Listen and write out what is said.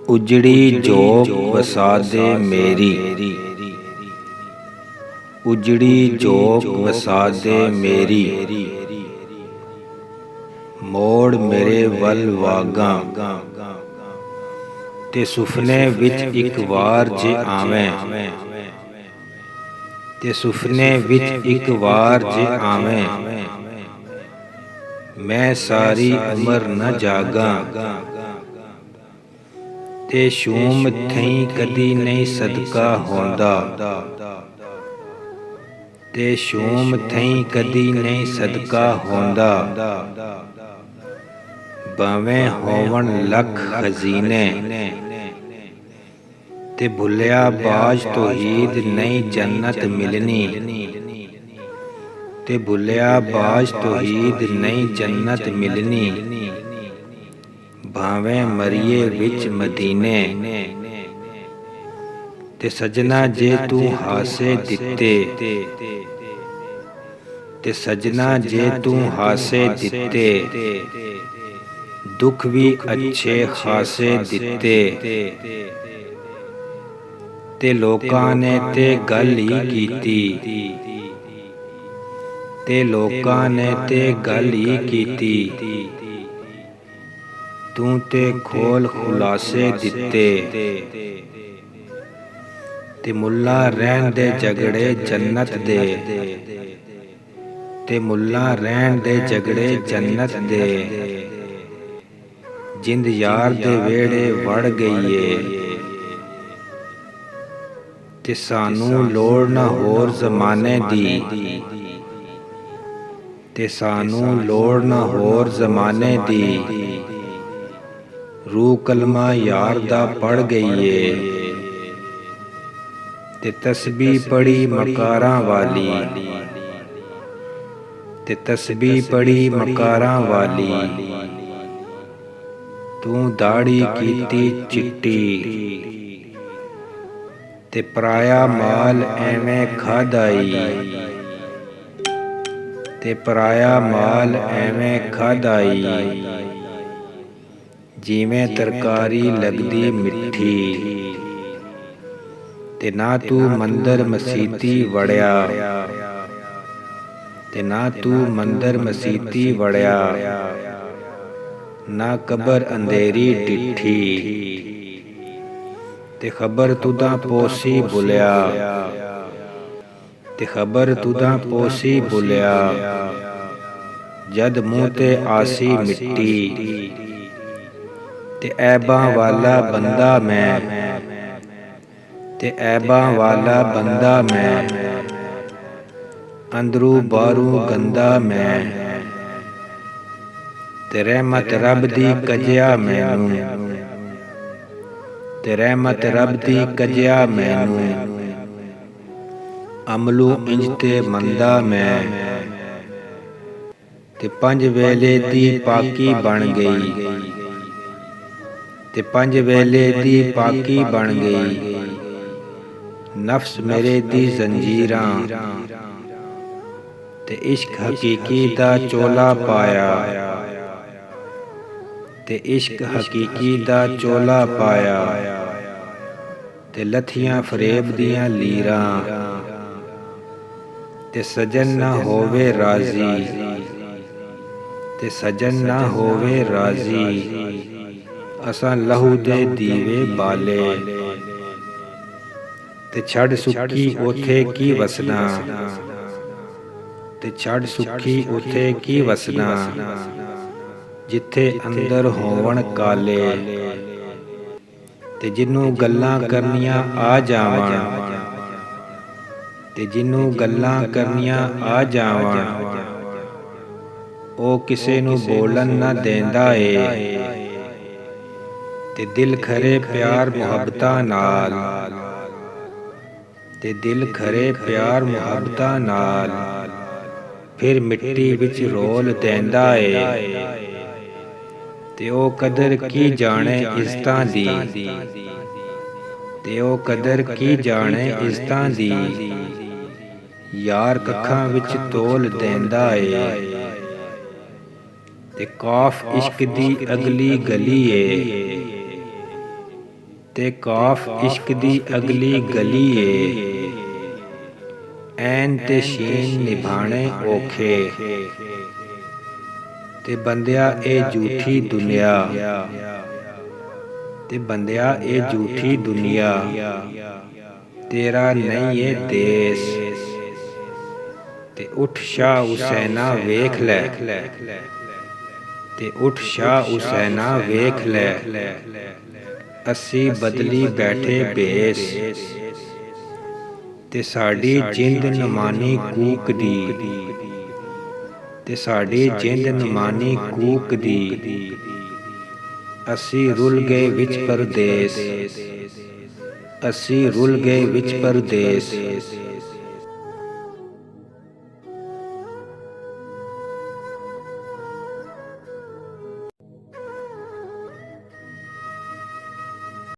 ਉਜੜੀ ਜੋਗ ਵਸਾਦੇ ਮੇਰੀ, ਉਜੜੀ ਜੋਗ ਵਸਾਦੇ ਮੇਰੀ। ਮੋੜ ਮੇਰੇ ਵੱਲ ਵਾਗਾਂ ਤੇ ਸੁਫਨੇ ਵਿੱਚ ਇੱਕ ਵਾਰ ਜੇ ਆਵੇਂ, ਤੇ ਸੁਫਨੇ ਵਿੱਚ ਇੱਕ ਵਾਰ ਜੇ ਆਵੇਂ। ਮੈਂ ਸਾਰੀ ਉਮਰ ਨ ਜਾਗਾਂ ਤੇ ਸ਼ੂਮ ਥਈ ਕਦੀ ਨਹੀਂ ਸਦਕਾ ਹੁੰਦਾ, ਤੇ ਸ਼ੂਮ ਥਈ ਕਦੀ ਨਹੀਂ ਸਦਕਾ ਹੁੰਦਾ। ਭਾਵੇਂ ਹੋਵਣ ਲੱਖ ਖਜ਼ੀਨੇ ਤੇ ਭੁੱਲਿਆ ਬਾਜ ਤੌਹੀਦ ਨਹੀਂ ਜੰਨਤ ਮਿਲਣੀ, ਤੇ ਭੁੱਲਿਆ ਬਾਜ ਤੌਹੀਦ ਨਹੀਂ ਜੰਨਤ ਮਿਲਣੀ। ਭਾਵੇਂ ਮਰੀਏ ਵਿੱਚ ਮਦੀਨੇ ਤੇ ਸਜਣਾ ਜੇ ਤੂੰ ਹਾਸੇ ਦਿੱਤੇ, ਤੇ ਸਜਣਾ ਜੇ ਤੂੰ ਹਾਸੇ ਦਿੱਤੇ। ਦੁੱਖ ਵੀ ਅੱਛੇ ਖਾਸੇ ਦਿੱਤੇ, ਤੇ ਲੋਕਾਂ ਨੇ ਤੇ ਗੱਲ ਹੀ ਕੀਤੀ, ਤੇ ਲੋਕਾਂ ਨੇ ਤੇ ਗੱਲ ਹੀ ਕੀਤੀ। ਤੂੰ ਤੇ ਖੋਲ ਖੁਲਾਸੇ ਦਿੱਤੇ, ਤੇ ਮੁੱਲਾ ਰਹਿਣ ਦੇ ਝਗੜੇ ਜੰਨਤ ਦੇ, ਤੇ ਮੁੱਲਾ ਰਹਿਣ ਦੇ ਝਗੜੇ ਜੰਨਤ ਦੇ। ਜਿੰਦ ਯਾਰ ਦੇ ਵਿਹੜੇ ਵੜ ਗਈ ਏ, ਤੇ ਸਾਨੂੰ ਲੋੜ ਨਾ ਹੋਰ ਜ਼ਮਾਨੇ ਦੀ, ਤੇ ਸਾਨੂੰ ਲੋੜ ਨਾ ਹੋਰ ਜ਼ਮਾਨੇ ਦੀ। ਰੂਹ ਕਲਮਾ ਯਾਰ ਦਾ ਪੜ ਗਈ ਏ, ਤੇ ਤਸਬੀਹ ਪੜੀ ਮਕਾਰਾਂ ਵਾਲੀ, ਤੇ ਤਸਬੀਹ ਪੜੀ ਮਕਾਰਾਂ ਵਾਲੀ। ਤੂੰ ਦਾੜੀ ਕੀਤੀ ਚਿੱਟੀ, ਤੇ ਪਰਾਇਆ ਮਾਲ ਐਵੇਂ ਖਾਧਾਈ, ਤੇ ਪਰਾਇਆ ਮਾਲ ਐਵੇਂ ਖਾਧਾਈ। ਜਿਵੇਂ ਤਰਕਾਰੀ ਲੱਗਦੀ ਮਿੱਠੀ, ਤੇ ਨਾ ਤੂੰ ਮੰਦਰ ਮਸੀਤੀ ਵੜਿਆ, ਤੇ ਨਾ ਤੂੰ ਮੰਦਰ ਮਸੀਤੀ ਵੜਿਆ। ਨਾ ਕਬਰ ਅੰਧੇਰੀ ਡਿੱਠੀ, ਤੇ ਖਬਰ ਤੁਦਾਂ ਪੋਸੀ ਬੁਲਿਆ, ਤੇ ਖਬਰ ਤੁਦਾਂ ਪੋਸੀ ਬੁਲਿਆ। ਜਦ ਮੂੰਹ ਤੇ ਆਸੀ ਮਿੱਟੀ, ਤੇ ਐਬਾਂ ਵਾਲਾ ਬੰਦਾ ਮੈਂ, ਤੇ ਐਬਾਂ ਵਾਲਾ ਬੰਦਾ ਮੈਂ। ਅੰਦਰੂ ਬਾਹਰੂ ਗੰਦਾ ਮੈਂ, ਤੇ ਰਹਿਮਤ ਰੱਬ ਦੀ ਕਜਿਆ ਮੈਨੂੰ, ਤੇ ਰਹਿਮਤ ਰੱਬ ਦੀ ਕਜਿਆ ਮੈਨੂੰ। ਅਮਲੂ ਇੰਜ ਤੇ ਮੰਦਾ ਮੈਂ, ਤੇ ਪੰਜ ਵੇਲੇ ਦੀ ਪਾਕੀ ਬਣ ਗਈ, ਤੇ ਪੰਜ ਵੇਲੇ ਦੀ ਪਾਕੀ ਬਣ ਗਈ। ਨਫਸ ਮੇਰੇ ਦੀ ਜ਼ੰਜੀਰਾਂ, ਤੇ ਇਸ਼ਕ ਹਕੀਕੀ ਦਾ ਚੋਲਾ ਪਾਇਆ, ਤੇ ਇਸ਼ਕ ਹਕੀਕੀ ਦਾ ਚੋਲਾ ਪਾਇਆ। ਤੇ ਲੱਥੀਆਂ ਫਰੇਬ ਦੀਆਂ ਲੀਰਾਂ, ਤੇ ਸਜਨ ਨਾ ਹੋਵੇ ਰਾਜ਼ੀ, ਤੇ ਸਜਨ ਨਾ ਹੋਵੇ ਰਾਜ਼ੀ। ਅਸਾਂ ਲਹੂ ਦੇ ਦੀਵੇ ਬਾਲੇ, ਤੇ ਛੱਡ ਸੁੱਕੀ ਉਥੇ ਕੀ ਵਸਣਾ, ਤੇ ਛੱਡ ਸੁੱਕੀ ਉਥੇ ਕੀ ਵਸਣਾ। ਜਿੱਥੇ ਅੰਦਰ ਹੋਵਣ ਕਾਲੇ, ਤੇ ਜਿਹਨੂੰ ਗੱਲਾਂ ਕਰਨੀਆਂ ਆ ਜਾਵਣ, ਤੇ ਜਿਹਨੂੰ ਗੱਲਾਂ ਕਰਨੀਆਂ ਆ ਜਾਵਣ। ਉਹ ਕਿਸੇ ਨੂੰ ਬੋਲਣ ਨਾ ਦੇਂਦਾ ਏ, ਤੇ ਦਿਲ ਖਰੇ ਪਿਆਰ ਮੁਹੱਬਤਾਂ ਨਾਲ, ਤੇ ਦਿਲ ਖਰੇ ਪਿਆਰ ਮੁਹੱਬਤਾਂ ਨਾਲ। ਫਿਰ ਮਿੱਟੀ ਵਿੱਚ ਰੋਲ ਦੇਂਦਾ ਏ, ਤੇ ਉਹ ਕਦਰ ਕੀ ਜਾਣੇ ਇੱਜ਼ਤਾਂ ਦੀ, ਤੇ ਉਹ ਕਦਰ ਕੀ ਜਾਣੇ ਇੱਜ਼ਤਾਂ ਦੀ। ਯਾਰ ਕੱਖਾਂ ਵਿੱਚ ਤੋਲ ਦੇਂਦਾ ਏ, ਤੇ ਕਾਫ ਇਸ਼ਕ ਦੀ ਅਗਲੀ ਗਲੀ ਏ, ਤੇ ਕਾਫ ਇਸ਼ਕ ਦੀ ਅਗਲੀ ਗਲੀ ਏ, ਐਨ ਤੇ ਸ਼ੀਨ ਨਿਭਾਣੇ ਔਖੇ। ਤੇ ਬੰਦਿਆ ਇਹ ਝੂਠੀ ਦੁਨੀਆ, ਤੇ ਬੰਦਿਆ ਇਹ ਝੂਠੀ ਦੁਨੀਆ, ਤੇਰਾ ਨਹੀਂ ਏ ਦੇਸ। ਤੇ ਉੱਠ ਸ਼ਾਹ ਹੁਸੈਨਾ ਵੇਖ ਲੈ, ਤੇ ਉੱਠ ਸ਼ਾਹ ਹੁਸੈਨਾ ਵੇਖ ਲੈ, ਅਸੀਂ ਬਦਲੀ ਬੈਠੇ ਭੇਸ। ਤੇ ਸਾਡੀ ਜਿੰਦ ਨਮਾਨੀ ਕੂਕ ਦੀ, ਤੇ ਸਾਡੀ ਜਿੰਦ ਨਮਾਨੀ ਕੂਕ ਦੀ, ਅਸੀਂ ਰੁਲ ਗਏ ਵਿੱਚ ਪਰਦੇਸ, ਅਸੀਂ ਰੁਲ ਗਏ ਵਿੱਚ ਪਰਦੇਸ।